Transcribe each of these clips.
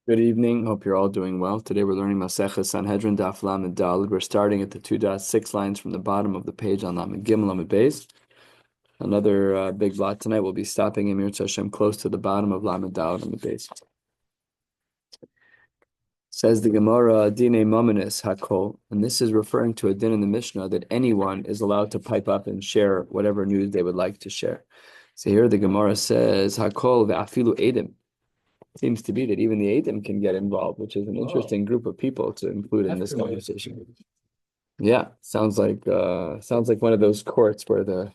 Good evening. Hope you're all doing well. Today we're learning Maseches Sanhedrin Daf Lamed Daled. We're starting at the 2.6 lines from the bottom of the page on Lamed Gimel Lamed Beis. Another big blot tonight. We'll be stopping in Mirz Hashem close to the bottom of Lamed Daled Lamed Beis. Says the Gemara, Dine Mominis Hakol, and this is referring to a din in the Mishnah that anyone is allowed to pipe up and share whatever news they would like to share. So here the Gemara says Hakol ve'afilu Edim. Seems to be that even the Edom can get involved, which is an interesting group of people to include in this conversation. Yeah, sounds like one of those courts where the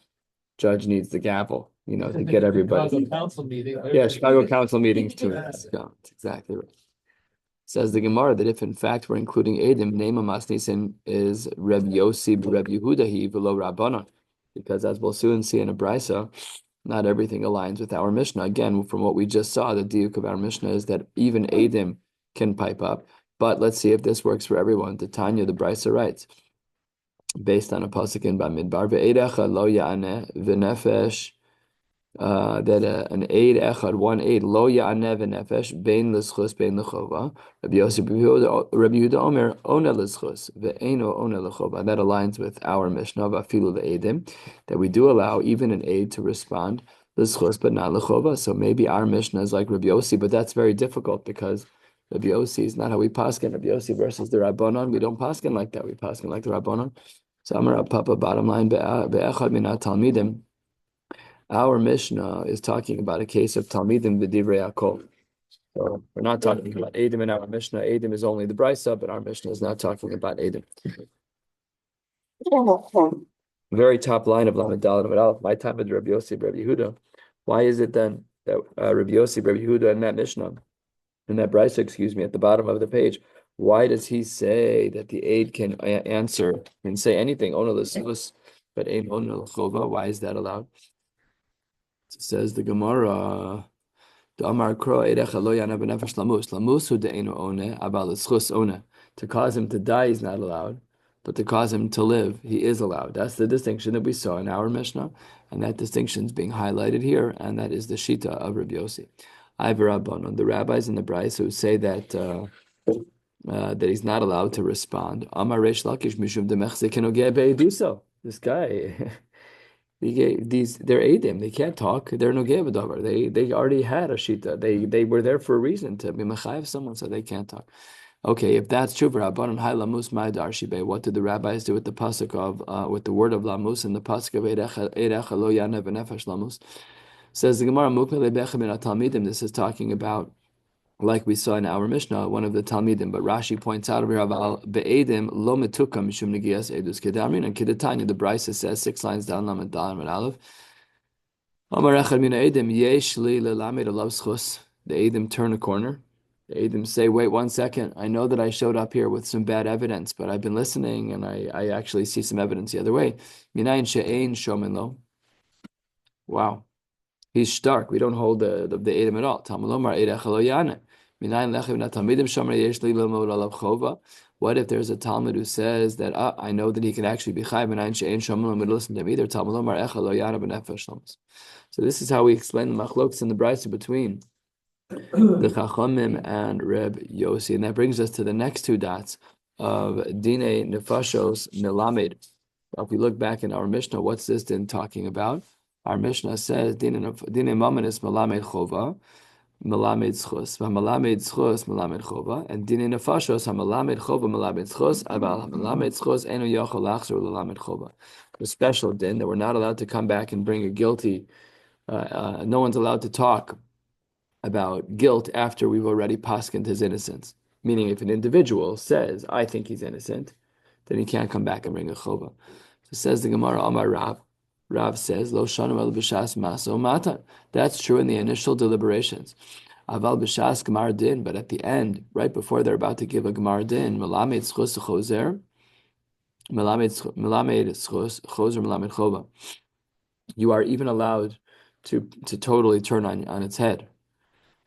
judge needs the gavel, to get everybody. Chicago council meeting. Yeah, Chicago council meetings too. Yeah, that's exactly right. Says the Gemara that if in fact we're including Edom, Nema Masnisen is Reb Yossi Reb Yehudahi v'lo Rabbanon, because as we'll soon see in a brisa, not everything aligns with our Mishnah. Again, from what we just saw, the diuk of our Mishnah is that even Edom can pipe up. But let's see if this works for everyone. The Tanya, the brisa writes, based on a pasuk in Bamidbar, ve'edecha lo ya'aneh v'nefesh, that an aid echad, one aid, lo ya'aneh v'nefesh, bein l'schus, bein l'chova. Rabbi Yehuda Omer, ona l'schus, ve'eino ona l'chova. That aligns with our Mishnah, v'afilu le'edim, that we do allow even an aid to respond, l'schus, but not l'chova. So maybe our Mishnah is like Rabbi Yossi, but that's very difficult because Rabbi Yossi is not how we paskin. Rabbi Yossi versus the Rabbanon, we don't paskin like that. We paskin like the Rabbanon. So Amar Papa, bottom line, be'echad minat talmidim. Our Mishnah is talking about a case of Talmidim v'divrei Yaakov. So we're not talking about Edom in our Mishnah. Edom is only the brisa, but our Mishnah is not talking about Edom. Very top line of Lamed Daled Amud Aleph. My time with Rabbi Yossi, Rabbi Yehuda. Why is it then that Rabbi Yossi, Rabbi Yehuda, in that Mishnah, in that brisa, at the bottom of the page, why does he say that the aid can answer and say anything? Ona l'silus, but ain ona l'chova. Why is that allowed? Says the Gemara, the Amar Kro Erecha Lo Yana B'Nefesh Lamus. Lamus Hu De'enu One Abal L'Schus One. To cause him to die is not allowed, but to cause him to live, he is allowed. That's the distinction that we saw in our Mishnah, and that distinction is being highlighted here, and that is the Shita of Rabbi Yossi. I've Rabbanon, the rabbis in the Bryce who say that that he's not allowed to respond. Amar Reish Lakish Mishum Demechse Kenogeh Be'eduso. This guy. They're Adim. They can't talk. They're no Gevadavar. They already had a Shita. They were there for a reason to be Mechayev someone, so they can't talk. Okay, if that's true for Rabbanon Hai Lamus Mai Darshibe, what did the rabbis do with the pasuk of with the word of Lamus and the pasuk of Erecha Lo Yanev Nefesh Lamus? Says the Gemara Mukmele Bechem in Talmidim. This is talking about, like we saw in our Mishnah, one of the Talmidim, but Rashi points out over be'edim lo metukam mishum negias edus kedamrin, and Kedatanya, the Brisa says 6 lines down, Lamed Dalet Amud Aleph, Amar echad min edim yesh li lelamed alav schus. The edim turn a corner. The edim say, wait 1 second, I know that I showed up here with some bad evidence, but I've been listening and I actually see some evidence the other way. Minayin she'ein shomen lo. Wow. He's stark. We don't hold the edim at all. Tamalomar eidach lo yana. What if there's a Talmud who says that I know that he can actually be chayv and she'ein shomer and listen to him either? So this is how we explain the machloks in the brisa between the Chachamim and Reb Yossi, and that brings us to the next 2 dots of Dine Nefashos Nelamed. If we look back in our Mishnah, what's this din talking about? Our Mishnah says Dine Mamanis Melamed Chova. Melamed Schos, Melamed Schos, Melamed Chova, and Dine Nefashos, Melamed Chova, Melamed Schos, Abal Melamed Schos, Eno Yochel Lachzor Melamed Chova. The special din that we're not allowed to come back and bring a guilty. No one's allowed to talk about guilt after we've already paskined his innocence. Meaning, if an individual says, "I think he's innocent," then he can't come back and bring a chova. So says the Gemara, Amar Rav. Rav says, "Lo shanu el b'shas maso matan." That's true in the initial deliberations. Aval b'shas gemar din, but at the end, right before they're about to give a gemar din, melamed schos choser, melamed schos choser melamed chova. You are even allowed to totally turn on its head.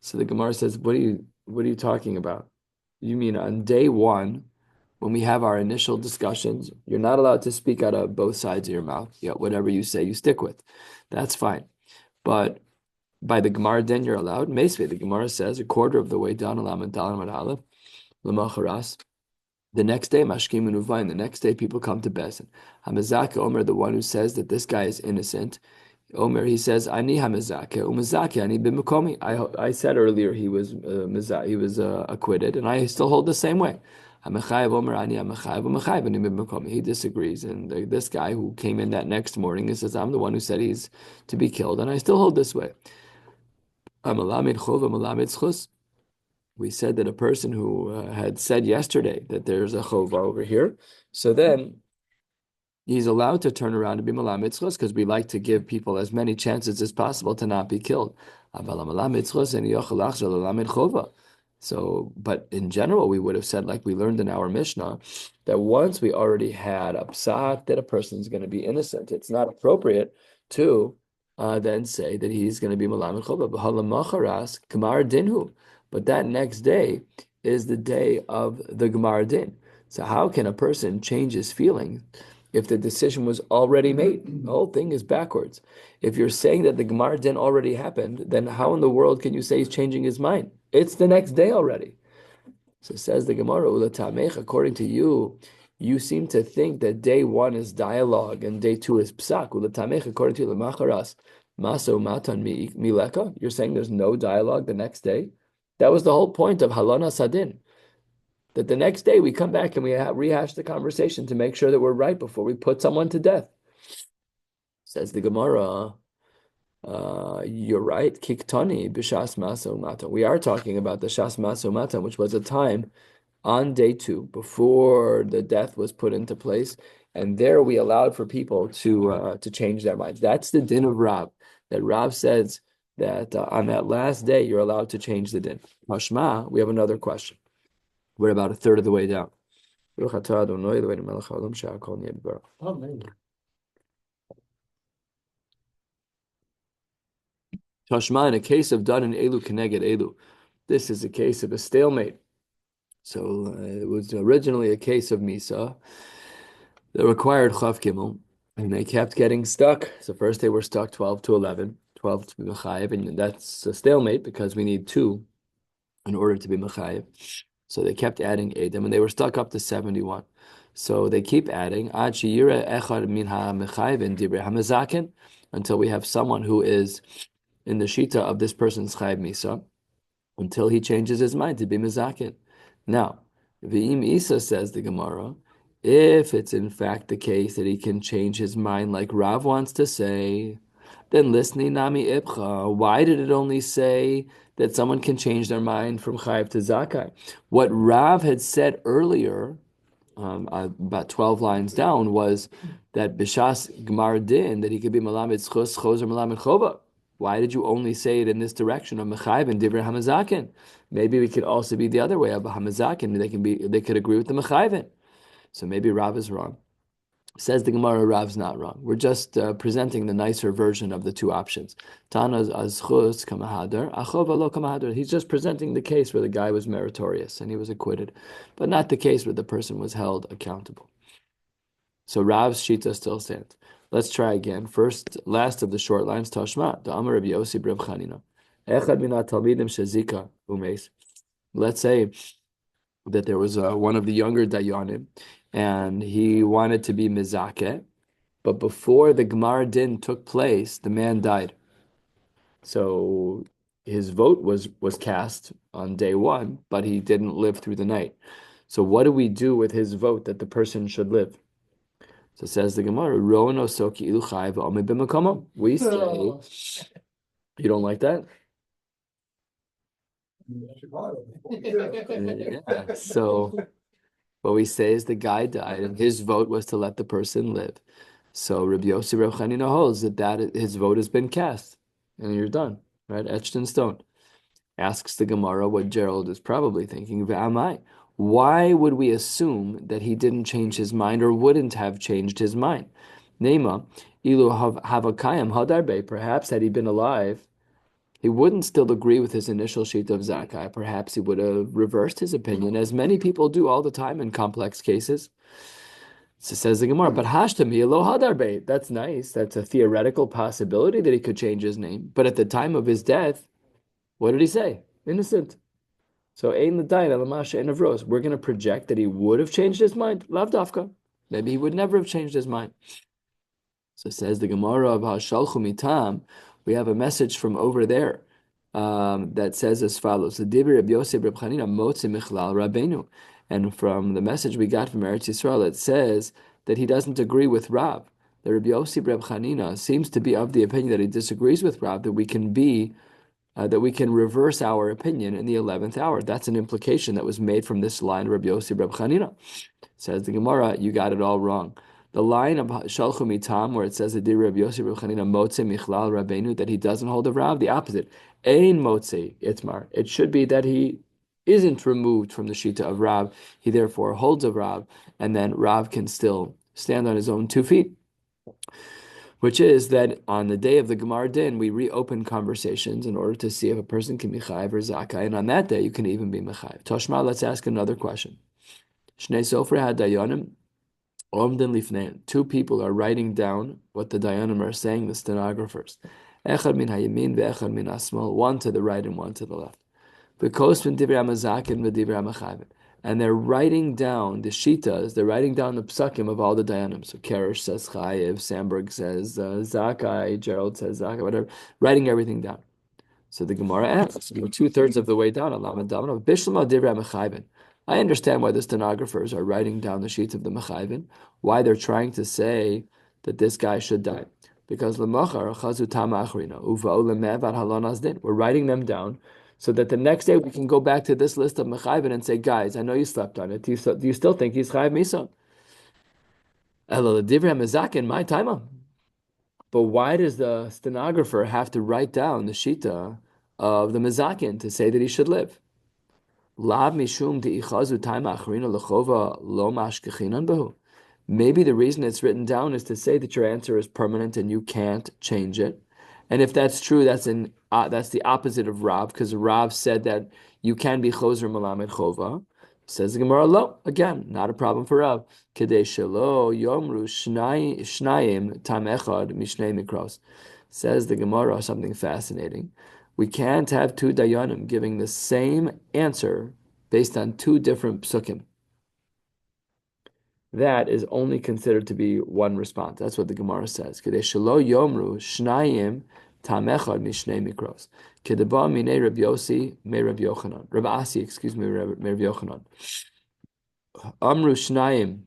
So the Gemara says, "What are you talking about? You mean on day 1?" When we have our initial discussions, you're not allowed to speak out of both sides of your mouth. Whatever you say, you stick with. That's fine. But By the Gemara, then you're allowed. Meisvei, the Gemara says, a quarter of the way down, Alam and Dalam and Aleph, Lamacharas. The next day, Mashkim and Uvain, the next day people come to Besin. Hamazaka Omer, the one who says that this guy is innocent. Omer, he says, Ani Hamazaka, Umazaki, Ani Bimakomi. I said earlier he was acquitted, and I still hold the same way. Hamachayev Omer, Ani Hamachayev, Umachayev, Ani Bimakomi. He disagrees, and this guy who came in that next morning, he says, I'm the one who said he's to be killed, and I still hold this way. Amalamid Chov, Amalamid Chus. We said that a person who had said yesterday that there's a chova over here, so then he's allowed to turn around and be malam mitzvos because we like to give people as many chances as possible to not be killed. So, but in general, we would have said, like we learned in our Mishnah, that once we already had a psak that a person is going to be innocent, it's not appropriate to then say that he's going to be malam chova. Kamar dinhu. But that next day is the day of the Gemar Din. So how can a person change his feelings if the decision was already made? The whole thing is backwards. If you're saying that the Gemar Din already happened, then how in the world can you say he's changing his mind? It's the next day already. So says the Gemara, Ulatamech, according to you, you seem to think that day one is dialogue and day two is psak. Ulatamech, according to you, Lamacharas, Maso Matan Mileka, you're saying there's no dialogue the next day? That was the whole point of Halana Sadin. That the next day we come back and we rehash the conversation to make sure that we're right before we put someone to death. Says the Gemara, you're right. Kiktani b'shas maso mata. We are talking about the shas maso mata, which was a time on day two before the death was put into place, and there we allowed for people to change their minds. That's the din of Rav. That Rav says that on that last day you're allowed to change the din. Mashma, we have another question. We're about a third of the way down. Tashma, in a case of done in Elu Keneged Elu, this is a case of a stalemate. So it was originally a case of Misa that required Chav Gimel, and they kept getting stuck. So first they were stuck 12 to 11, 12 to be Mechayev, and that's a stalemate because we need 2 in order to be Mechayev. So they kept adding Edom, and they were stuck up to 71. So they keep adding until we have someone who is in the shita of this person's Chayev Misa, until he changes his mind to be Mezakin. Now, V'im Isa, says the Gemara, if it's in fact the case that he can change his mind like Rav wants to say, then listening Nami Ibcha, why did it only say that someone can change their mind from Chayiv to Zakai? What Rav had said earlier, about 12 lines down, was that Bishas Gmar Din, that he could be Malamed Chos, Chos, or Malamed Chova. Why did you only say it in this direction of Mechayiv and Divrei Hamazakin? Maybe we could also be the other way of Hamazakin. They could agree with the Mechayivin. So maybe Rav is wrong. Says the Gemara, Rav's not wrong. We're just presenting the nicer version of the two options. Tana's azchus kamahadar, achov alo kamahadar. He's just presenting the case where the guy was meritorious and he was acquitted, but not the case where the person was held accountable. So Rav's shita still stands. Let's try again. Last of the short lines. Tashma, the Amar Rabbi Yossi Reb Chanina. Echad minat talmidim shezika umeis. Let's say that there was one of the younger dayanim, and he wanted to be mizakeh, but before the Gemar Din took place, the man died. So his vote was cast on day one, but he didn't live through the night. So what do we do with his vote that the person should live? So says the Gemara, we say, you don't like that? Yeah. So what we say is the guy died and his vote was to let the person live. So Rabbi Yossi Reb Chanina holds that his vote has been cast and you're done, right? Etched in stone. Asks the Gemara what Gerald is probably thinking, V'amai. Why would we assume that he didn't change his mind or wouldn't have changed his mind? Nema, ilu havakayim hadarbe. Perhaps had he been alive, he wouldn't still agree with his initial sheet of Zakai. Perhaps he would have reversed his opinion, as many people do all the time in complex cases. So says the Gemara, but hashtami lo hadarbe. That's nice. That's a theoretical possibility that he could change his name. But at the time of his death, what did he say? Innocent. So ein l'dayin elamasha ein avros. We're going to project that he would have changed his mind. Lav dafka. Maybe he would never have changed his mind. So says the Gemara of Hashalchu mitam. We have a message from over there that says as follows: the Dibur Reb Yosef Reb Chanina motzi michlal Rabbeinu. And from the message we got from Eretz Yisrael, it says that he doesn't agree with Rav. The Reb Yosef Reb Chanina seems to be of the opinion that he disagrees with Rav, that we can reverse our opinion in the 11th hour. That's an implication that was made from this line, Reb Yosef Reb Chanina. Says the Gemara, you got it all wrong. The line of Shalchu Mitam, where it says that Reb Yosef Reb Chanina motze michlal Rabbeinu, that he doesn't hold of Rav, the opposite. Ein motze itmar. It should be that he isn't removed from the shita of Rav. He therefore holds of Rav, and then Rav can still stand on his own 2 feet. Which is that on the day of the Gemar Din, we reopen conversations in order to see if a person can be chayiv or zakai, and on that day you can even be mechayiv. Toshma, let's ask another question. Shnei Sofer had dayanim. 2 people are writing down what the dayanim are saying, the stenographers. Echad min hayamin ve'echad min asmal, one to the right and one to the left. And they're writing down the shitas, they're writing down the psukim of all the dayanim. So Kerish says chayiv, Sandberg says zakai, Gerald says zakai, whatever, writing everything down. So the Gemara asks, 2/3 of the way down, I understand why the stenographers are writing down the sheets of the Mechayvin, why they're trying to say that this guy should die. Because we're writing them down so that the next day we can go back to this list of Mechayvin and say, guys, I know you slept on it. Do you still think he's Chayiv Misa? My time. But why does the stenographer have to write down the shita of the Mezakin to say that he should live? Lav mishum de'ichazu taima acharina lechova lo mashkechinan behu. Maybe the reason it's written down is to say that your answer is permanent and you can't change it. And if that's true, that's the opposite of Rav, because Rav said that you can be choser malamed chova. Says the Gemara, lo, again, not a problem for Rav. Kedei shelo yomru shnayim tam echad mishnei mikros. Says the Gemara something fascinating. We can't have 2 dayanim giving the same answer based on 2 different psukim. That is only considered to be one response. That's what the Gemara says. Kedei shelo yomru shnayim tam echad mishnei mikros. Kedeba minei Reb Yossi me Reb Yochanan. Reb Asi, excuse me, Reb Yochanan. Amru shnayim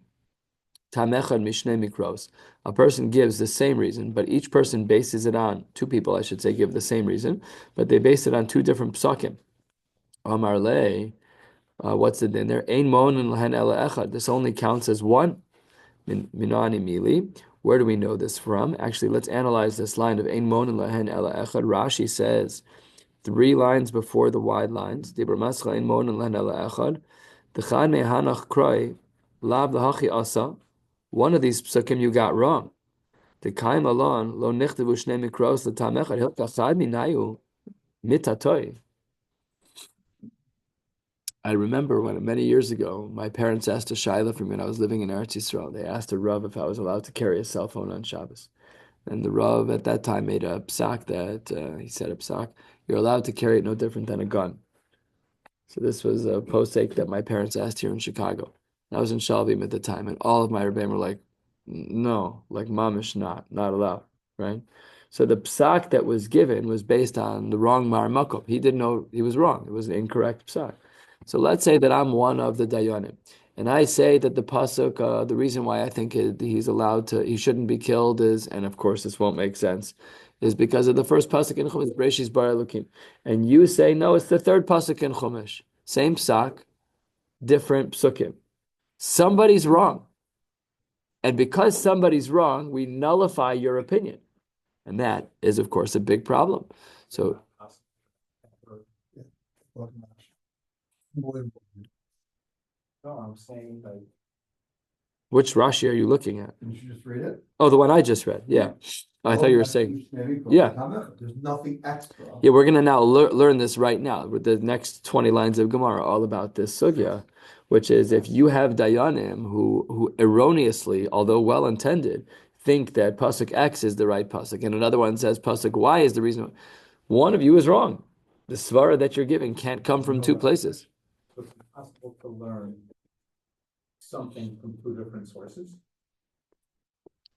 tam echad mishnei mikros. A person gives the same reason, but each person bases it on 2 people, I should say, give the same reason, but they base it on 2 different psakim. Amar le, what's it in there? Ein mon and lehen ela echad. This only counts as 1. Minani mili. Where do we know this from? Actually, let's analyze this line of Ein mon and lehen ela echad. Rashi says 3 lines before the wide lines. Dibur mascha ein mon and lehen ela echad. D'chad me hanach kroi lav lahachi asa. One of these psukim you got wrong. The kaim alon lo nichtavu shnei mikros l'tamechad hilkachad minayu mitatoy. I remember when many years ago, my parents asked a shaila from when I was living in Eretz Yisrael. They asked a Rav if I was allowed to carry a cell phone on Shabbos. And the Rav at that time made a psak that, he said a psak, you're allowed to carry it no different than a gun. So this was a posek that my parents asked here in Chicago. I was in Shalvim at the time, and all of my rebbeim were like, no, like mamish, not allowed, right? So the psak that was given was based on the wrong marmakov. He didn't know he was wrong. It was an incorrect psak. So let's say that I'm one of the dayanim, and I say that the pasuk, the reason why I think he shouldn't be killed is, and of course this won't make sense, is because of the first pasuk in Chumash, Bereshis bara Elokim, and you say no, it's the third pasuk in Chumash, same psak, different psukim. Somebody's wrong. And because somebody's wrong, we nullify your opinion. And that is, of course, a big problem. So, No, I'm saying which Rashi are you looking at? did you just read it? Oh, the one I just read. Yeah. I thought you were saying, Yeah. yeah. There's nothing extra. Yeah, we're gonna now learn this right now with the next 20 lines of Gemara, all about this sugya, which is if you have dayanim who erroneously, although well intended, think that pasuk X is the right pasuk, and another one says pasuk Y is the reason. One of you is wrong. The svara that you're giving can't come from two places. So it's possible to learn something from two different sources.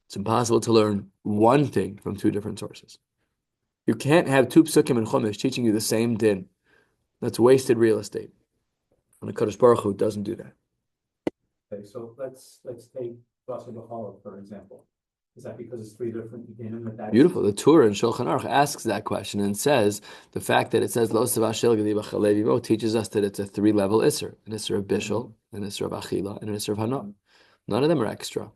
It's impossible to learn one thing from two different sources. You can't have two psukim in Chumash teaching you the same din. That's wasted real estate. And the Kadosh Baruch Hu doesn't do that. Okay, so let's take Basar B'Chalov, for example. Is that because it's three different dinim that that's Beautiful. The Torah in Shulchan Aruch asks that question and says the fact that it says Lo Savah Shel Gedi B'Chalev Yimo teaches us that it's a three-level Isser: an Isser of Bishul, an Isser of Achila, and an Isser of Hana. None of them are extra.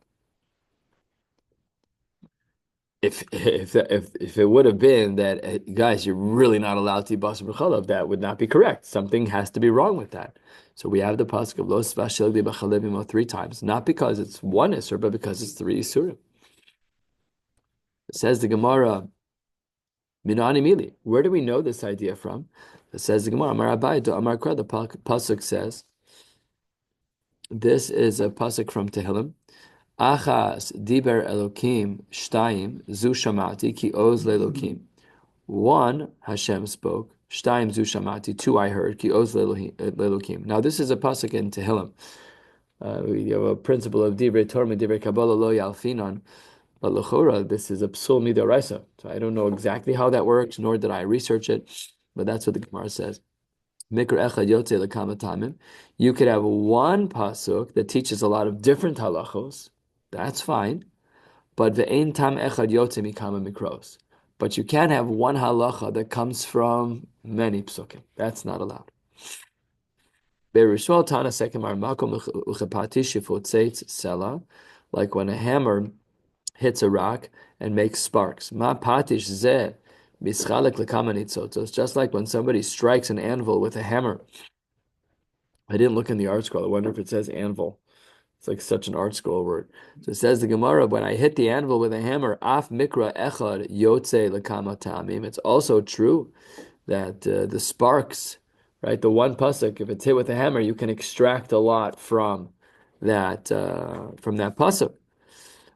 If it would have been that, guys, you're really not allowed to eat Basar B'Chalav, that would not be correct. Something has to be wrong with that. So we have the pasuk of Lo Savah Shel Gedi B'Chalev Yimo three times, not because it's one Isser, but because it's three Isurim. It says the Gemara, Minani Mili. Where do we know this idea from? It says the Gemara, Amar Abai, Amar Kra, the pasuk says, this is a pasuk from Tehillim. Achas diber Elokim shtayim zu shamati ki oz lelokim. One, Hashem spoke. Shtayim zu shamati. Two, I heard. Ki oz lelokim. Now this is a pasuk in Tehillim. We have a principle of divrei Torah, divrei Kabbalah lo yalfinon. But l'chora, this is a psul midoraisa. So I don't know exactly how that works, nor did I research it, but that's what the Gemara says. Mikra echad yotze l'kama tamim. You could have one pasuk that teaches a lot of different halachos. That's fine. But ve'ein tam echad yotze mikama mikros. But you can't have one halacha that comes from many psukim. That's not allowed. Be'rishol tana sekemar makom uchepati shifotzeitz sela, like when a hammer hits a rock and makes sparks. Ma patish zeh mischalek lekamanitzot. It's just like when somebody strikes an anvil with a hammer. I didn't look in the art scroll. I wonder if it says anvil. It's like such an art scroll word. So it says the Gemara, when I hit the anvil with a hammer, af mikra echad yotze lekama tamim. It's also true that the sparks, right, the one pasuk, if it's hit with a hammer, you can extract a lot from that pasuk.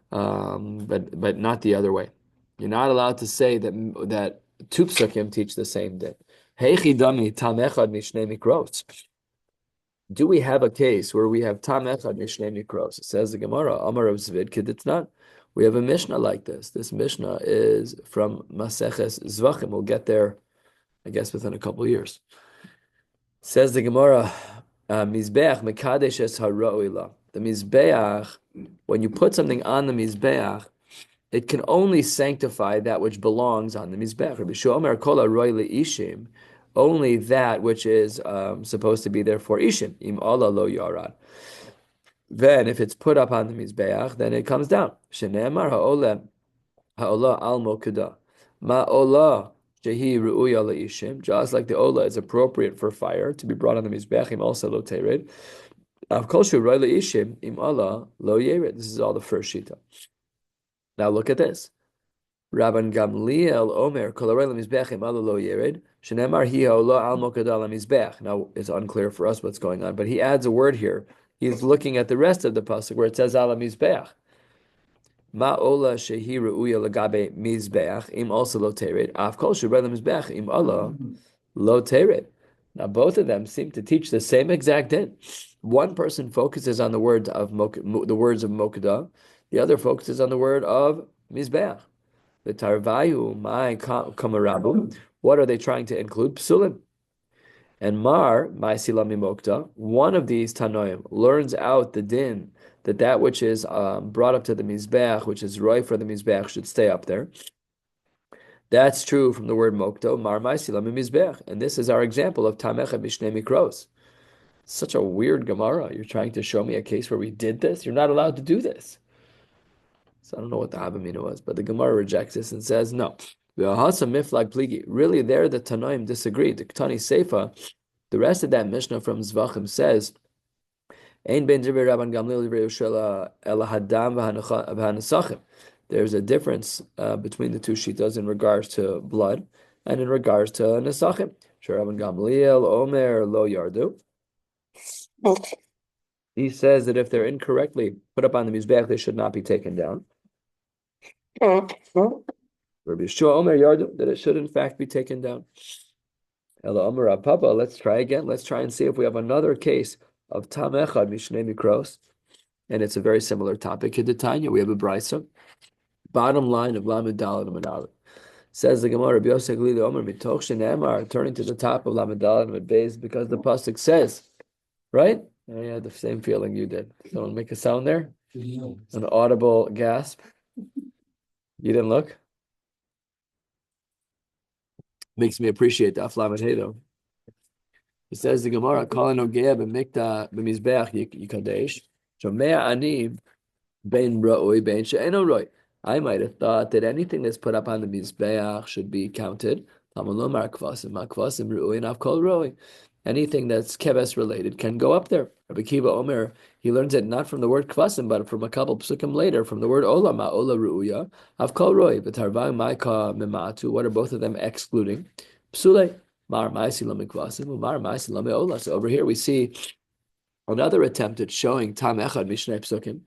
But not the other way. You're not allowed to say that two psukim teach the same day. Heichi dami tam echad mishnei mikros. Do we have a case where we have tam echad mishnei mikros? It says the Gemara, Amar of Zvid Keditznan. We have a Mishnah like this. This Mishnah is from Maseches Zvachim. We'll get there, I guess, within a couple of years. Says the Gemara, Mizbeach mekadesh es haro'ila. The Mizbeach, when you put something on the Mizbeach, it can only sanctify that which belongs on the Mizbeach. Rabbi Shomer kol haro'i le'ishim, only that which is supposed to be there for Ishim. Im Allah lo yarad. Then, if it's put up on the Mizbeach, then it comes down. Shene'emar ha'olah al mokedah. Ma'olah shehi ru'uya le'ishim. Just like the olah is appropriate for fire to be brought on the Mizbeach, also lo tered. This is all the first shita. Now look at this. Rabban Gamliel Omer Now it's unclear for us what's going on, but he adds a word here. He's looking at the rest of the pasuk where it says ala mizbeach. Ma'ola shehi ru'uya legabe mizbeach im also lo tered. Af kol she'rei mizbeach im Allah lo tered. Now both of them seem to teach the same exact din. One person focuses on the words of Mokedah, the other focuses on the word of Mizbeach. The Tarvayu, my Kamarabu, what are they trying to include? Psulim. And Mar, my Silami Mokta, one of these Tanoim learns out the din that which is brought up to the Mizbeach, which is roy for the Mizbeach, should stay up there. That's true from the word Mokto, Mar, my Silami Mizbeach. And this is our example of Tamecha Mishnei Mikros. Such a weird Gemara. You're trying to show me a case where we did this? You're not allowed to do this. So I don't know what the Abamina was, but the Gemara rejects this and says, no. Really, there the Tanoim disagreed. The Ktani Seifa, the rest of that Mishnah from Zvachim says, there's a difference between the two shitas in regards to blood and in regards to nesachim. Sure, Rabban Gamliel, Omer, Lo Yardu. He says that if they're incorrectly put up on the mizbeach, they should not be taken down. Rabbi Yeshua Omer Yardu, that it should in fact be taken down. Ela Omer Papa, let's try again. Let's try and see if we have another case of Tam Echad Mishnei Mikros, and it's a very similar topic. In the Tanya, we have a brisa. Bottom line of Lamed Daled and Aleph. Says the Gemara, Rabbi Yosef Glili Omer Mitoch Shenemar, turning to the top of Lamed Daled and Beis, because the pasuk says, right? I had the same feeling you did. Someone make a sound there? An audible gasp. You didn't look? Makes me appreciate the Aflamet Hey though. It says the Gemara, Kala Nogea b'mikta b'mizbeach yikadesh, Shomea ani bein ra'oi bein she'eno roi. I might have thought that anything that's put up on the mizbeach should be counted. Tamalomar kvasim, makvasim ra'oi and avkol roi. Anything that's keves related can go up there. Rabbi Kiva Omer, he learns it not from the word kvasim, but from a couple psukim later, from the word ola, ma'ola ru'uya, avkol roi, v'tarvai maika mematu. What are both of them excluding? Psule. Mar ma'isi lamikvasim, mar ma'isi lameola. So over here we see another attempt at showing tam echad mishnei psukim.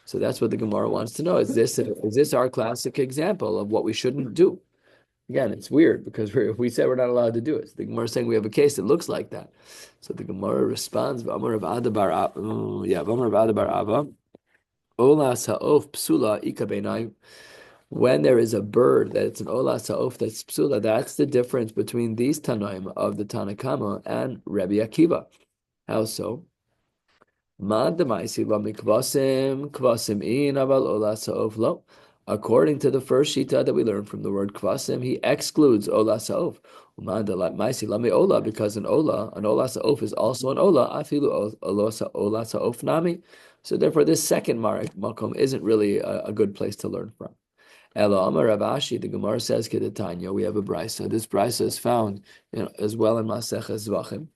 So that's what the Gemara wants to know. Is this our classic example of what we shouldn't do? Again, it's weird because we said we're not allowed to do it. So the Gemara is saying we have a case that looks like that. So the Gemara responds, V'amar Rav Ada bar Abba, Olas ha'of psula ika beinayim. When there is a bird that it's an olas ha'of that's psula, that's the difference between these Tanaim of the Tanakama and Rabbi Akiva. How so? According to the first shita that we learned from the word kvasim, he excludes ola sa'of. Because an ola sa'of is also an ola, afilu ola sa'of nami. So therefore, this second makom isn't really a good place to learn from. Ela Amar Rav Ashi, the Gemara says Kedetanya, we have a brisa. This brisa is found as well in Maseches Zvachim.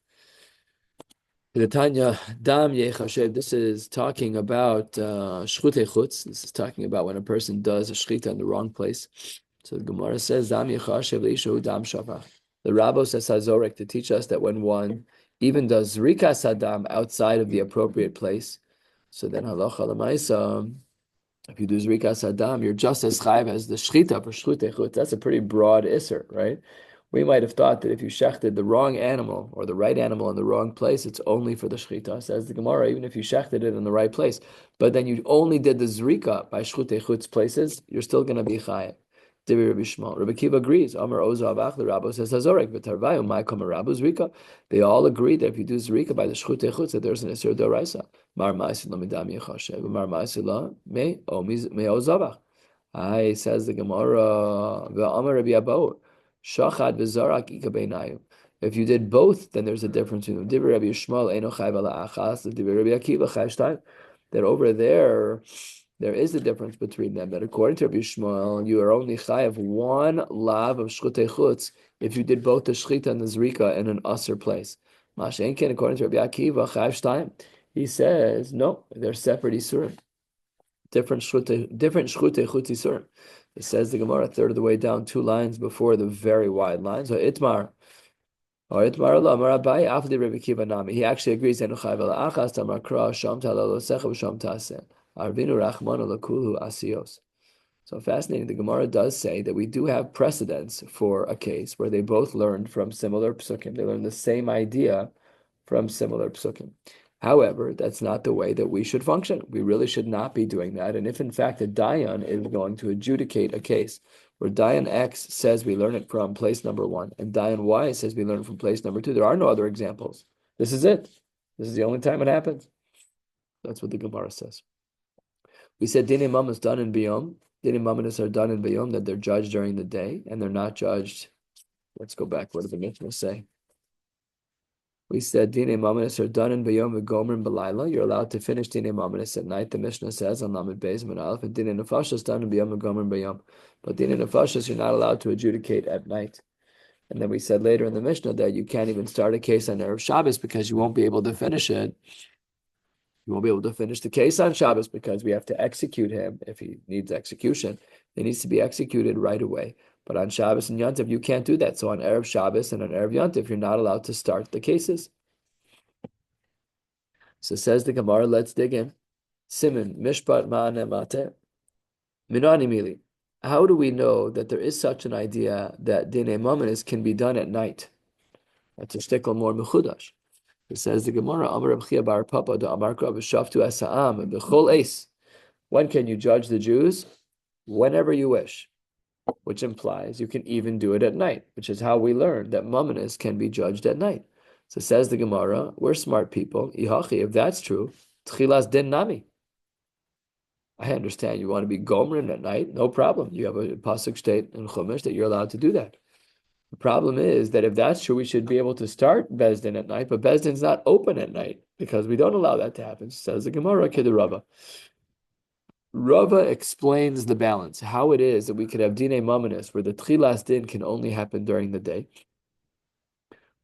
The Tanya Dam Yechashev. This is talking about shchutei chutz. This is talking about when a person does a shchita in the wrong place. So the Gemara says Dam Yechashev leishu dam shavach. The Rabbo says Hazorek to teach us that when one even does rikas hadam outside of the appropriate place, so then halacha lemaisa, if you do rikas hadam, you're just as chayiv as the shchita for shchutei chutz. That's a pretty broad isser, right? We might have thought that if you shechted the wrong animal or the right animal in the wrong place, it's only for the shechita, says the Gemara, even if you shechted it in the right place. But then you only did the zrika by shchutei chutz places, you're still going to be chayiv. Divi Rabbi Shmuel. Rabbi Kiva agrees. Amar Oza Avach, the Rabbo says Hazorek, v'tarvayu, my kamar Rabbu zrika. They all agree that if you do zrika by the shchutei chutz, that there's an isur d'oraisa. Mar ma'asid la midam yechashev, mar ma'asid la me ozavach. I says the Gemara, v'amar Rabbi Abba. Shachad v'zarak ika beinayim. If you did both, then there's a difference between them. Rabbi Yishmael eino chayv ala achas, Rabbi Akiva chayv shtayim. That over there is a difference between them. That according to Rabbi Yishmael, you are only chayv one lav of shchutei chutz if you did both the shchita and the zrika in an usher place. Mashenken, according to Rabbi Akiva chayv shtayim, he says no, they're separate isurim, different shchutei chutz isurim. It says the Gemara a third of the way down, 2 lines before the very wide line. So Itmar, or Itmar Allah, Amar Abai, Afli Rabbi Kiva Nami. He actually agrees. Enu chayv ala achas tamar kra sham talalo secha v'sham taseh arvinu rachman alakulu asios. So fascinating. The Gemara does say that we do have precedents for a case where they both learned from similar psukim. They learned the same idea from similar psukim. However, that's not the way that we should function. We really should not be doing that. And if in fact a Dayan is going to adjudicate a case where Dayan X says we learn it from place number 1 and Dayan Y says we learn it from place number 2, there are no other examples. This is it. This is the only time it happens. That's what the Gemara says. We said Dinei Mammon is done in Biyom. Dinei Mammonis are done in Biyom, that they're judged during the day and they're not judged. Let's go back. What did the Mishnah say? We said Dinei Mammonis are done in Bayom v'gomer and B'layla. You're allowed to finish Dinei Mammonis at night. The Mishnah says on Lamed Beis and Aleph, and Dinei Nefashos done in Bayom v'gomer and Bayom. But Dinei Nefashos you're not allowed to adjudicate at night. And then we said later in the Mishnah that you can't even start a case on Erev Shabbos because you won't be able to finish it He won't be able to finish the case on Shabbos because we have to execute him if he needs execution. He needs to be executed right away. But on Shabbos and Yontif, you can't do that. So on Erev Shabbos and on Erev Yontif, you're not allowed to start the cases. So says the Gemara, let's dig in. Siman, Mishpat Ma'ane Mate, Minani Mili. How do we know that there is such an idea that Dinei Mamanis can be done at night? That's a shtickle more mechudash. It says the Gemara, Amar Reb Chia bar Papa, the Amar Krab Shaftu Asa'am, Bechol Eis. When can you judge the Jews? Whenever you wish, which implies you can even do it at night, which is how we learn that Mamanis can be judged at night. So says the Gemara, we're smart people. Ihachi, if that's true, Tchilas Din Nami. I understand you want to be Gomrin at night, no problem. You have a pasuk state in Chumash that you're allowed to do that. The problem is that if that's true, we should be able to start Bezdin at night, but Bezdin's not open at night because we don't allow that to happen. Says the Gemara, Kid Rava. Rava explains the balance, how it is that we could have Dinei Mamanis, where the Tchilas Din can only happen during the day,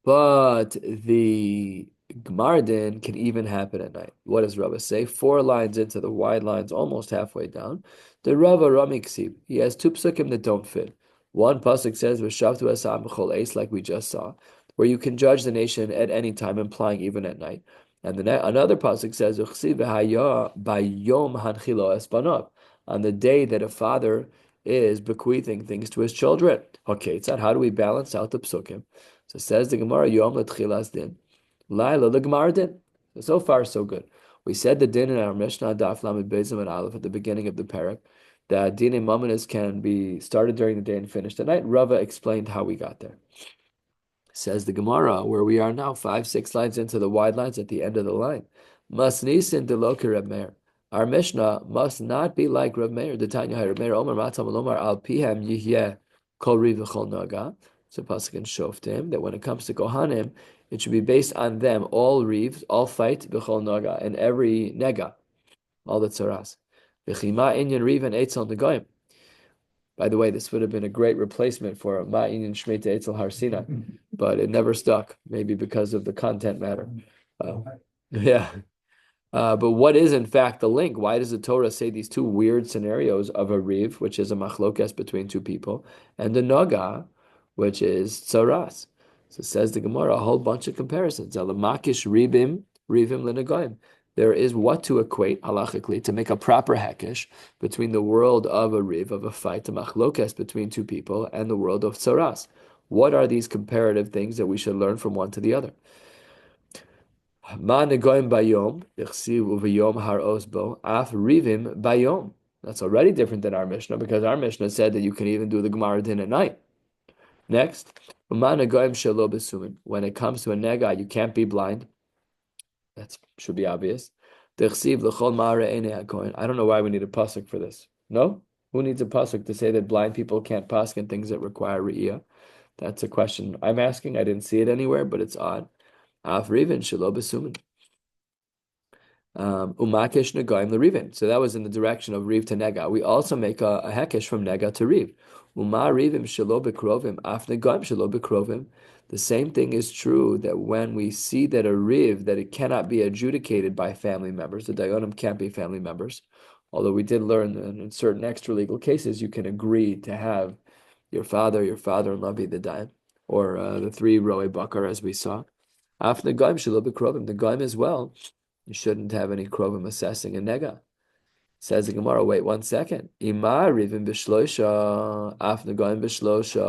but the Gemara Din can even happen at night. What does Rava say? 4 lines into the wide lines, almost halfway down. The Rava Ramiksib, he has 2 psukim that don't fit. One pasuk says, "V'shavtu esam b'chol eis," like we just saw, where you can judge the nation at any time, implying even at night. And another pasuk says, "Uchsiv b'haya bayom hanchilo espanov," on the day that a father is bequeathing things to his children. Okay, it's not. How do we balance out the psukim? So says the Gemara, Yom l'tchilas din, Laila l'gemar din. So far, so good. We said the din in our Mishnah, Daf Lamed Bezim and Aleph, at the beginning of the parak, that Dinei Mamanis can be started during the day and finished at night. Rava explained how we got there. Says the Gemara, where we are now, 5, 6 lines into the wide lines at the end of the line. Masnisin deloki Reb Meir. Our Mishnah must not be like Reb Meir. The Tanya Reb Meir Omer Matam Lomar Al Pihem Yihyeh Kol Riv V'Chol Naga. So pasuk in Shoftim that when it comes to Kohanim, it should be based on them, all Riv, all fight B'Chol Naga, and every Nega, all the tzaras. By the way, this would have been a great replacement for Ma Inyan Shmei Eitzel Har Sinai, but it never stuck, maybe because of the content matter. Yeah. But what is in fact the link? Why does the Torah say these 2 weird scenarios of a riv, which is a machlokes between 2 people, and the naga, which is tzaras? So says the Gemara, a whole bunch of comparisons. Alamakish rivim l'negoim. There is what to equate halachically to make a proper hekesh between the world of a riv, of a fight, a machlokes between 2 people, and the world of tzaras. What are these comparative things that we should learn from one to the other? Ma negoim bayom, ichsiv uvayom har osbo, af rivim bayom. That's already different than our Mishnah, because our Mishnah said that you can even do the Gemara din at night. Next, ma negoim shelo besumin. When it comes to a nega, you can't be blind. That should be obvious. I don't know why we need a pasuk for this. No? Who needs a pasuk to say that blind people can't pasuk things that require re'iyah? That's a question I'm asking. I didn't see it anywhere, but it's odd. Umakish negoim l'rivin. So that was in the direction of riv to nega. We also make a hekesh from nega to riv. Uma rivim shelo bekrovim, af negoim shelo bekrovim. The same thing is true that when we see that a riv, that it cannot be adjudicated by family members, the dayanim can't be family members, although we did learn that in certain extra legal cases, you can agree to have your father-in-law be the dayan, or the 3 roe bakar, as we saw. Af negoim shelo bekrovim, the goim as well, you shouldn't have any krovim assessing a nega. Says the Gemara, wait 1 second. Ima rivim b'shloisha, af negoim b'shloisha.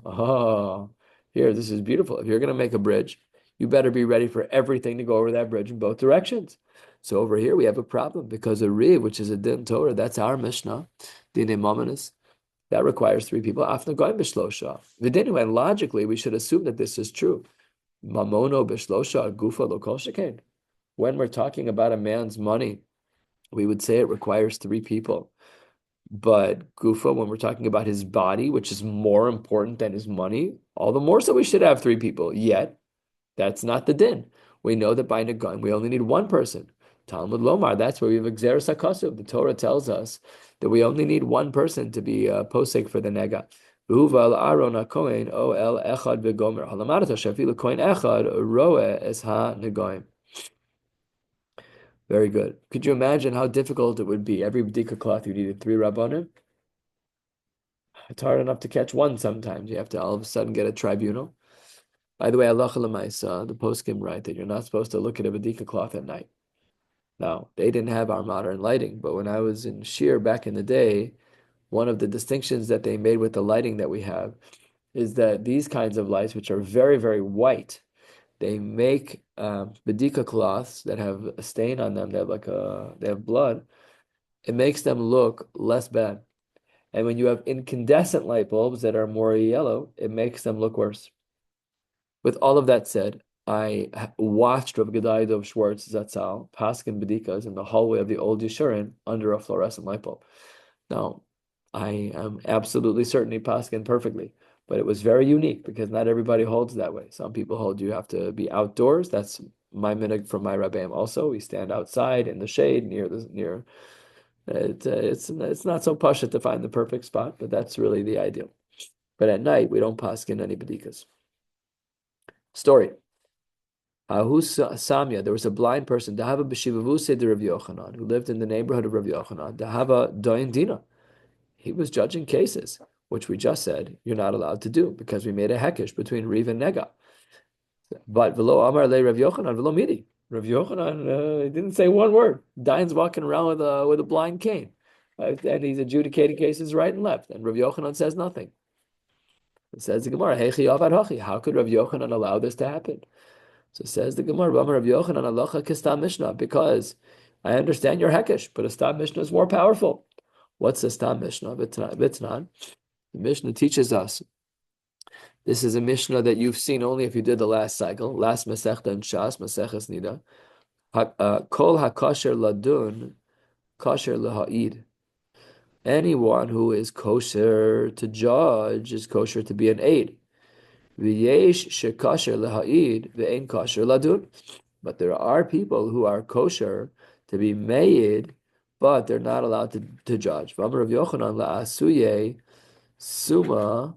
Oh. Here, this is beautiful. If you're going to make a bridge, you better be ready for everything to go over that bridge in both directions. So over here, we have a problem because a riv, which is a din Torah, that's our Mishnah, dinei mamanis, that requires 3 people. After going b'shlosha, v'dinu, and logically, we should assume that this is true. Mamono b'shlosha gufa lo kol shekain. When we're talking about a man's money, we would say it requires 3 people. But Gufa, when we're talking about his body, which is more important than his money, all the more so we should have 3 people. Yet, that's not the din. We know that by Nagan, we only need 1 person. Talmud Lomar, that's where we have Xeris HaKasuv. The Torah tells us that we only need 1 person to be posek for the nega. Uval Aaron HaKohen, O El Echad V'Gomer. Halamarata Shafilu Kohen Echad, Roe Es HaNegoim. Very good. Could you imagine how difficult it would be? Every Bdika cloth, you needed three Rabbanim. It's hard enough to catch one sometimes. You have to all of a sudden get a tribunal. By the way, halacha l'maisa, the poskim write that you're not supposed to look at a Bdika cloth at night. Now, they didn't have our modern lighting, but when I was in Shir back in the day, one of the distinctions that they made with the lighting that we have is that these kinds of lights, which are very, very white, they make Bdika cloths that have a stain on them, they have blood. It makes them look less bad. And when you have incandescent light bulbs that are more yellow, it makes them look worse. With all of that said, I watched Rav Gedai Dov Schwartz Zatzal paskin bedikas in the hallway of the old Yeshurin under a fluorescent light bulb. Now, I am absolutely certain he paskin perfectly, but it was very unique because not everybody holds that way. Some people hold you have to be outdoors. That's my minhag from my Rabbeim also. We stand outside in the shade near. It's not so pashut to find the perfect spot, but that's really the ideal. But at night we don't paskin any bedikas. Story. Ahu Samya, there was a blind person, Dahava b'shivavuse de Rav Yochanan, who lived in the neighborhood of Rav Yochanan. Dahava doin dina. He was judging cases, which we just said you're not allowed to do because we made a hekesh between Riv and Nega. But velo amar le Rav Yochanan velo midi. Rav Yochanan he didn't say one word. Dayan's walking around with a blind cane, and he's adjudicating cases right and left. And Rav Yochanan says nothing. It says the Gemara, Heichi avad hachi. How could Rav Yochanan allow this to happen? So says the Gemara, Rav Yochanan alacha kistam mishnah, because I understand your hekesh, but a stam mishnah is more powerful. What's a stam mishnah? Vitnan. The Mishnah teaches us. This is a Mishnah that you've seen only if you did the last cycle, last Masechta and Shas, Maseches Nida. Kol hakosher ladun, kosher laha'id. Anyone who is kosher to judge is kosher to be an aid. V'yesh shekosher laha'id ve'ein kosher ladun. But there are people who are kosher to be made, but they're not allowed to judge. V'amar Rav Yochanan la'asuye suma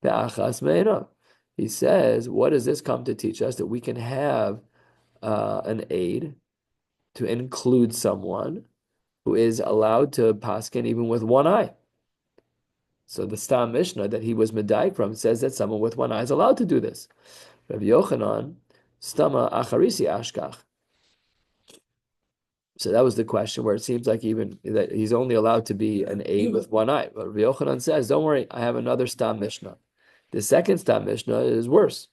be'achas me'ena. He says, what does this come to teach us? That we can have an aid to include someone who is allowed to paskin even with one eye. So the Stam Mishnah that he was medayik from says that someone with one eye is allowed to do this. Rabbi Yochanan, Stama Acharisi Ashkach. So that was the question where it seems like even that he's only allowed to be an aid with one eye. But Rabbi Yochanan says, don't worry, I have another Stam Mishnah. The second Stam Mishnah is worse.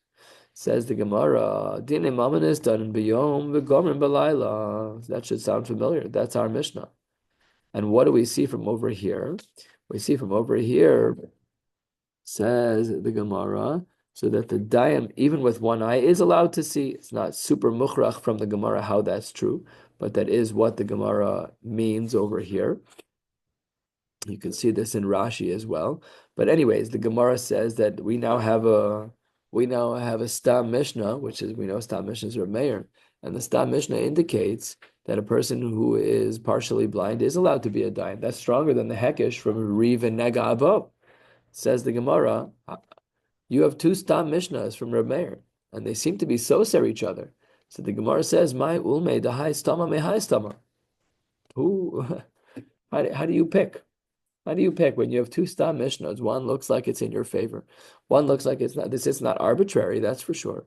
Says the Gemara, Dine Mamanis done biyom v'gomrin b'layla. That should sound familiar. That's our Mishnah. And what do we see from over here? We see from over here, says the Gemara, so that the Dayan, even with one eye, is allowed to see. It's not super mukhrach from the Gemara how that's true, but that is what the Gemara means over here. You can see this in Rashi as well. But anyways, the Gemara says that we now have a Stam Mishnah, which is, we know Stam Mishnah is Reb Meir, and the Stam Mishnah indicates that a person who is partially blind is allowed to be a dayan. That's stronger than the hekesh from Riv and Nega above. Says the Gemara, you have two Stam Mishnahs from Reb Meir, and they seem to be so-ser each other. So the Gemara says, "My ulme dahai stama mehai stama." Who? How do you pick? How do you pick when you have two Stam Mishnahs? One looks like it's in your favor. One looks like it's not. This is not arbitrary, that's for sure.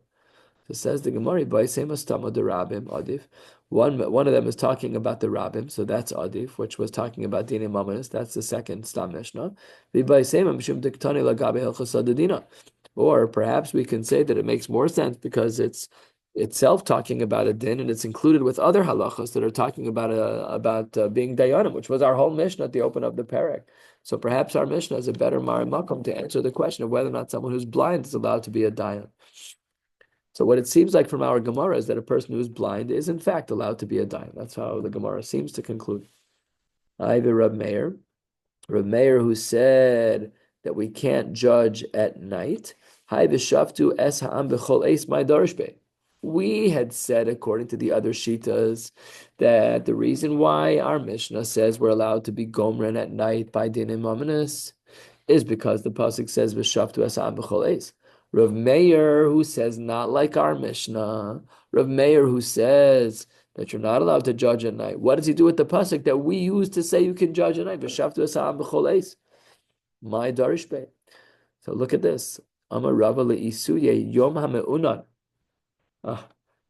So says the Gemara, adif. One of them is talking about the Rabbim, so that's adif, which was talking about Dina Mamanis. That's the second Stam Mishnah. Or perhaps we can say that it makes more sense because it's itself talking about a din, and it's included with other halachos that are talking about being dayanim, which was our whole Mishnah at the open of the parak. So perhaps our Mishnah is a better makom to answer the question of whether or not someone who's blind is allowed to be a dayan. So what it seems like from our Gemara is that a person who is blind is in fact allowed to be a dayan. That's how the Gemara seems to conclude. Either Reb Meir who said that we can't judge at night. We had said, according to the other shitas, that the reason why our Mishnah says we're allowed to be gomren at night by dinim mamanis is because the pasuk says v'shaftu esam b'chol eis. Rav Meir, who says not like our Mishnah, Rav Meir, who says that you're not allowed to judge at night. What does he do with the pasuk that we use to say you can judge at night? V'shaftu esa'am b'chol eis. My darish be. So look at this. Amar Rava le'isuye yom ha'me'unan.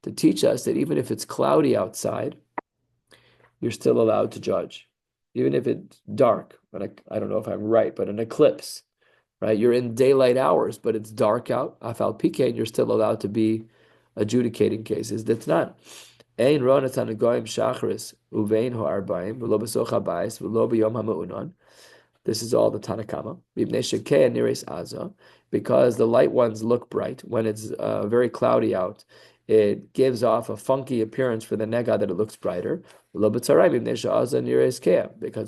To teach us that even if it's cloudy outside, you're still allowed to judge. Even if it's dark, but I don't know if I'm right, but an eclipse, right? You're in daylight hours, but it's dark out. Afal pikein, you're still allowed to be adjudicating cases. That's not. Ein ronatan goyim shachris uvein ho'arbaim v'lo b'soch habayis v'lo b'yom ha'me'unan. This is all the Tanakama. Because the light ones look bright. When it's very cloudy out, it gives off a funky appearance for the nega that it looks brighter. Because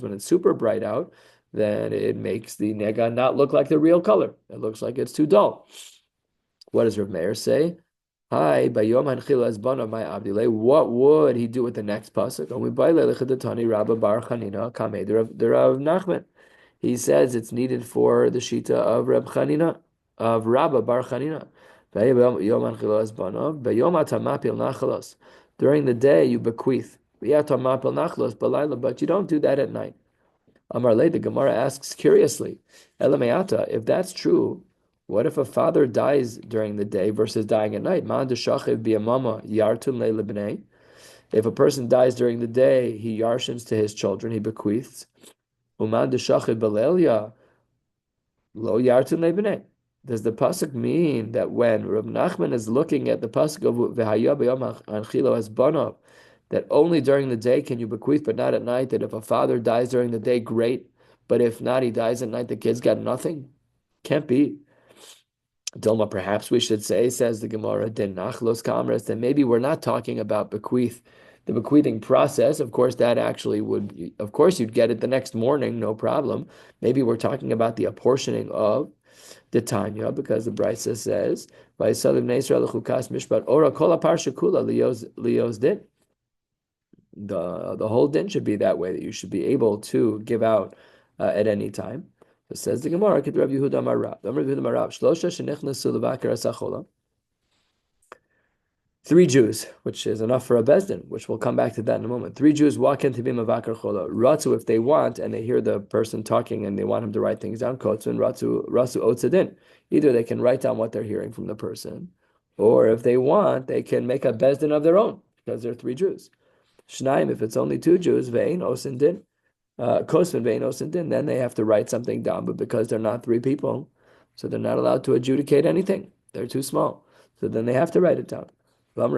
when it's super bright out, then it makes the nega not look like the real color. It looks like it's too dull. What does Rav Meir say? Hi, bayom hanchila esbana my abdile. What would he do with the next pasuk? And we buy lelechadatani Rabba Bar Chanina kamei the Rav Nachman. He says it's needed for the shita of Reb Chanina, of Rabba Bar Chanina. During the day you bequeath, but you don't do that at night. Amar Le, the Gemara asks curiously, if that's true, what if a father dies during the day versus dying at night? If a person dies during the day, he yarshins to his children, he bequeaths. Uman deshachid balelia lo yartun lebnei. Does the pasuk mean that when Rav Nachman is looking at the pasuk of v'haya b'yom hanchilo as banav, that only during the day can you bequeath, but not at night? That if a father dies during the day, great, but if not, he dies at night, the kids got nothing? Can't be. Dilma, perhaps we should say, says the Gemara, den nachlos kamras, that maybe we're not talking about bequeath. The bequeathing process, of course, that actually would, of course, you'd get it the next morning, no problem. Maybe we're talking about the apportioning of the Tanya, because the Brisa says, the whole din should be that way, that you should be able to give out at any time. It says the Gemara, three Jews, which is enough for a bezdin, which we'll come back to that in a moment. Three Jews walk into be mavakar chola. Ratzu, if they want, and they hear the person talking and they want him to write things down, kotzun, rasu otzadin. Either they can write down what they're hearing from the person, or if they want, they can make a bezdin of their own, because they're three Jews. Shnaim, if it's only two Jews, ve'in osin din. Kosvin ve'in osin din, then they have to write something down, but because they're not three people, so they're not allowed to adjudicate anything. They're too small. So then they have to write it down. This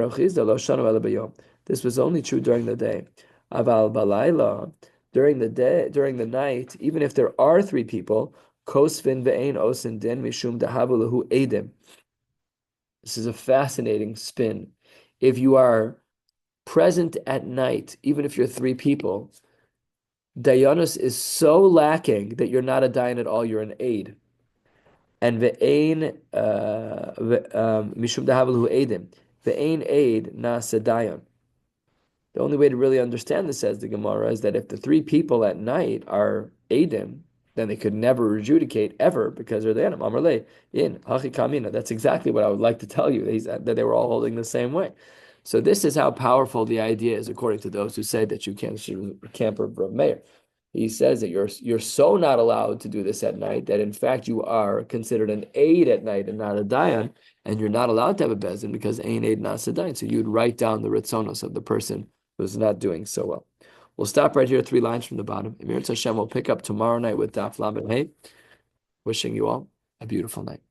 was only true during the day. Aval balayla, during the night, even if there are three people, kosvin ve'ein osin din mishum dahavu lahu edim. This is a fascinating spin. If you are present at night, even if you're three people, dayanus is so lacking that you're not a dayan at all, you're an aid. And ve'ein mishum dahavu lahu edim. The ain aid na sedayon. The only way to really understand this, says the Gemara, is that if the three people at night are aidim, then they could never adjudicate ever because they're the anim. Amarle in hachi kamina. That's exactly what I would like to tell you. That they were all holding the same way. So this is how powerful the idea is, according to those who say that you can't camper Rav Meir. He says that you're so not allowed to do this at night that in fact you are considered an aid at night and not a dayan, and you're not allowed to have a bezdin because ain aid not a dayan. So you'd write down the ritzonos of the person who's not doing so well. We'll stop right here, 3 lines from the bottom. Emir Hashem will pick up tomorrow night with Daf Lamed Hey. Wishing you all a beautiful night.